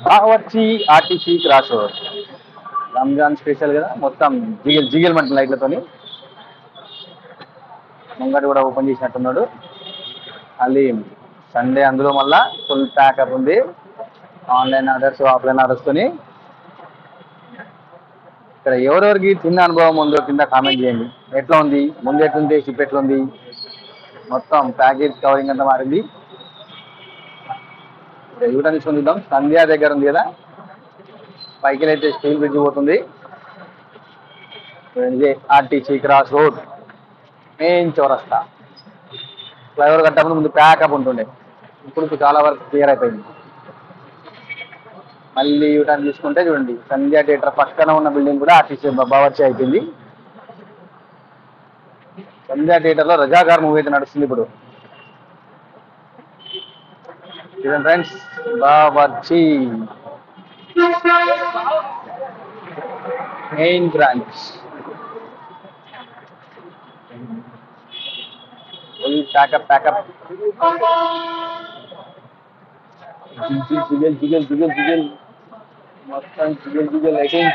Bawarchi RTC cross road. Ramzan special కదా, మొత్తం jiggle jiggle మంట లైట్లతోని. ముంగట కూడా ఓపెన్ చేసినట్టున్నాడు. మళ్ళీ సండే అందులో మళ్ళా ఫుల్ ప్యాకప్ ఉంది. ఆన్లైన్ ఆర్డర్స్, ఆఫ్లైన్ ఆర్డర్స్ తోని. ఇక్కడ ఎవరెవరికి తిన్న అనుభవం ఉందో కింద కామెంట్ చేయండి. ఎట్లా ఉంది, ముందు ఎట్లుంది, షిప్ ఎట్లుంది, మొత్తం ప్యాకేజ్ కవరింగ్ అంతా మారింది. యూటర్న్ తీసుకొని చూద్దాం. సంధ్యా దగ్గర ఉంది కదా, పైకి అయితే స్టీల్ బ్రిడ్జ్ పోతుంది. ఇదే ఆర్టీసీ క్రాస్ రోడ్, మెయిన్ చౌరస్తా. ఫ్లైఓవర్ కట్టకుండా ముందు ప్యాకప్ ఉంటుండే, ఇప్పుడు చాలా వరకు క్లియర్ అయిపోయింది. మళ్ళీ యూటర్న్ తీసుకుంటే చూడండి, సంధ్యా థియేటర్ పక్కన ఉన్న బిల్డింగ్ కూడా ఆర్టీసీ బావర్చి అయిపోయింది. సంధ్యా థియేటర్ లో రజాకార్ మూవీ అయితే నడుస్తుంది ఇప్పుడు. చూడండి friends, Bawarchi main branch. Full pack up pack up. జిగల్ జిగల్ జిగల్ జిగల్, మొత్తం జిగల్ జిగల్ లైటింగ్.